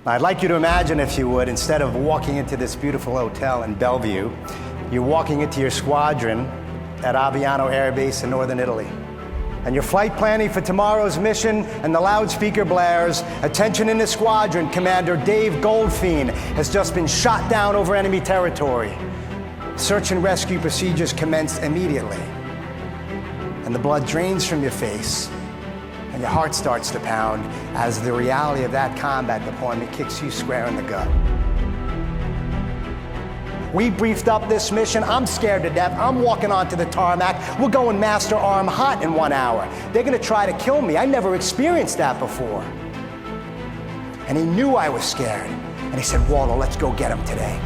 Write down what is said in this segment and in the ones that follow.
I'd like you to imagine, if you would, instead of walking into this beautiful hotel in Bellevue, you're walking into your squadron at Aviano Air Base in northern Italy. And you're flight planning for tomorrow's mission, and the loudspeaker blares, "Attention in the squadron, Commander Dave Goldfein has just been shot down over enemy territory. Search and rescue procedures commence immediately." And the blood drains from your face, and your heart starts to pound as the reality of that combat deployment kicks you square in the gut. We briefed up this mission. I'm scared to death. I'm walking onto the tarmac. We're going master arm hot in 1 hour. They're gonna try to kill me. I never experienced that before. And he knew I was scared. And he said, "Waldo, let's go get him today.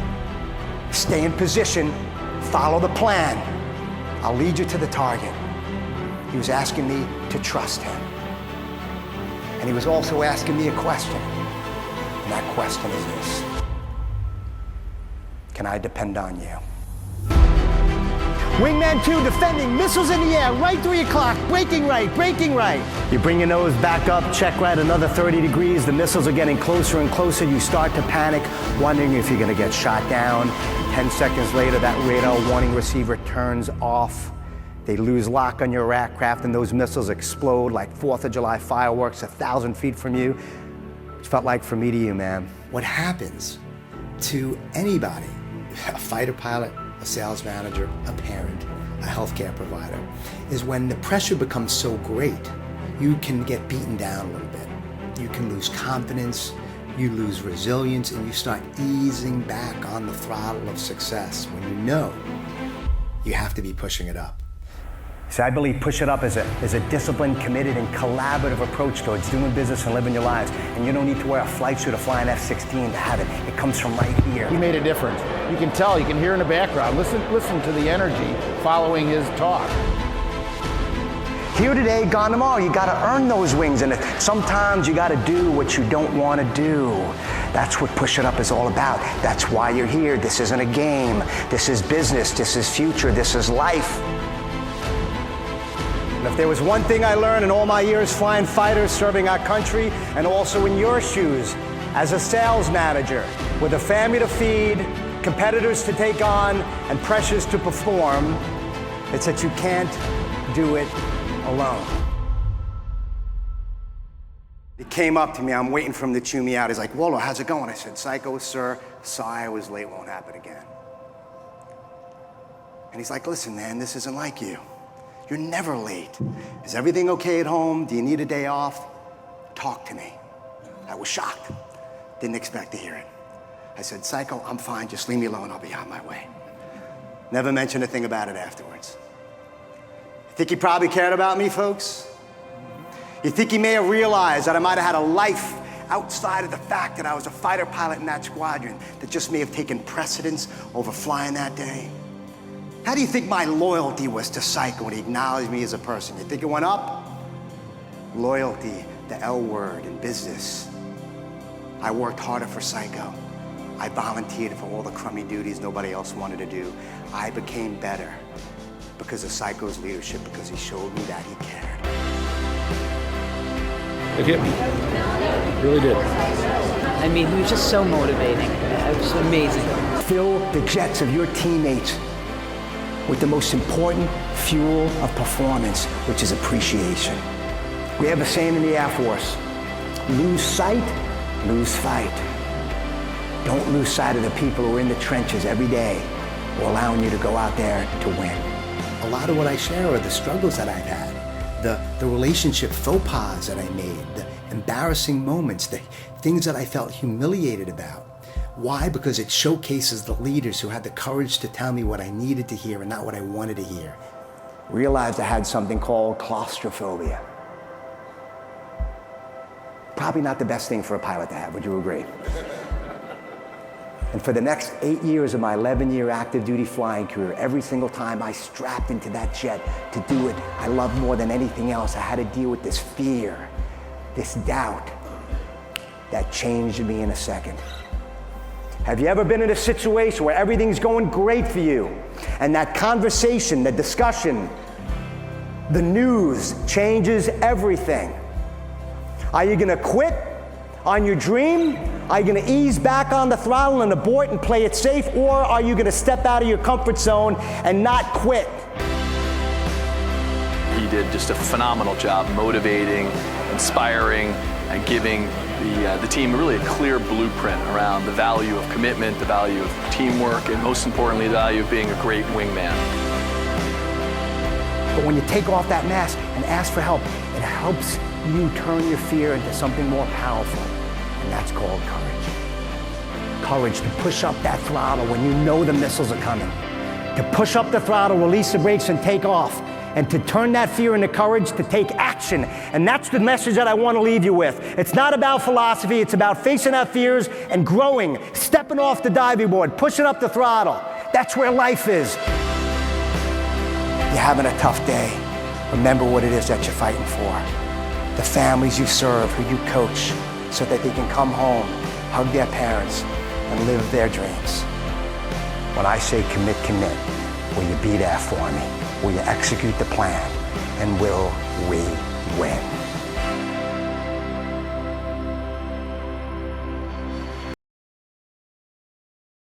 Stay in position, follow the plan. I'll lead you to the target." He was asking me to trust him. And he was also asking me a question. And that question is this: can I depend on you? Wingman 2 defending, missiles in the air, right 3 o'clock, braking right, braking right. You bring your nose back up, check right, another 30 degrees. The missiles are getting closer and closer. You start to panic, wondering if you're gonna get shot down. 10 seconds later, that radar warning receiver turns off. They lose lock on your aircraft, and those missiles explode like 4th of July fireworks 1,000 feet from you. It felt like from me to you, man. What happens to anybody, a fighter pilot, a sales manager, a parent, a healthcare provider, is when the pressure becomes so great, you can get beaten down a little bit. You can lose confidence, you lose resilience, and you start easing back on the throttle of success when you know you have to be pushing it up. So I believe push it up is a disciplined, committed, and collaborative approach towards doing business and living your lives. And you don't need to wear a flight suit or fly an F-16 to have it. It comes from right here. He made a difference. You can tell, you can hear in the background. Listen to the energy following his talk. Here today, gone tomorrow. You gotta earn those wings, and sometimes you gotta do what you don't wanna do. That's what Push It Up is all about. That's why you're here. This isn't a game. This is business. This is future. This is life. And if there was one thing I learned in all my years flying fighters, serving our country, and also in your shoes as a sales manager with a family to feed, competitors to take on, and pressures to perform, it's that you can't do it alone. He came up to me, I'm waiting for him to chew me out. He's like, "Waldo, how's it going?" I said, "Psycho, sir, sorry I was late, won't happen again." And he's like, "Listen, man, this isn't like you. You're never late. Is everything okay at home? Do you need a day off? Talk to me." I was shocked. Didn't expect to hear it. I said, "Psycho, I'm fine. Just leave me alone. I'll be on my way." Never mentioned a thing about it afterwards. You think he probably cared about me, folks? You think he may have realized that I might have had a life outside of the fact that I was a fighter pilot in that squadron that just may have taken precedence over flying that day? How do you think my loyalty was to Psycho when he acknowledged me as a person? You think it went up? Loyalty, the L word in business. I worked harder for Psycho. I volunteered for all the crummy duties nobody else wanted to do. I became better because of Psycho's leadership, because he showed me that he cared. It hit me. It really did. I mean, he was just so motivating. It was amazing. Fill the jets of your teammates with the most important fuel of performance, which is appreciation. We have a saying in the Air Force: lose sight, lose fight. Don't lose sight of the people who are in the trenches every day, who are allowing you to go out there to win. A lot of what I share are the struggles that I've had, the relationship faux pas that I made, the embarrassing moments, the things that I felt humiliated about. Why? Because it showcases the leaders who had the courage to tell me what I needed to hear and not what I wanted to hear. Realized I had something called claustrophobia. Probably not the best thing for a pilot to have, would you agree? And for the next 8 years of my 11-year active duty flying career, every single time I strapped into that jet to do it I loved more than anything else, I had to deal with this fear, this doubt that changed me in a second. Have you ever been in a situation where everything's going great for you, and that conversation, the discussion, the news changes everything? Are you gonna quit on your dream? Are you going to ease back on the throttle and abort and play it safe, or are you going to step out of your comfort zone and not quit? He did just a phenomenal job motivating, inspiring, and giving the team really a clear blueprint around the value of commitment, the value of teamwork, and most importantly, the value of being a great wingman. But when you take off that mask and ask for help, it helps you turn your fear into something more powerful, and that's called courage. Courage to push up that throttle when you know the missiles are coming. To push up the throttle, release the brakes, and take off. And to turn that fear into courage to take action. And that's the message that I want to leave you with. It's not about philosophy, it's about facing our fears and growing, stepping off the diving board, pushing up the throttle. That's where life is. You're having a tough day. Remember what it is that you're fighting for. The families you serve, who you coach, so that they can come home, hug their parents, and live their dreams. When I say commit, commit, will you be there for me? Will you execute the plan? And will we win?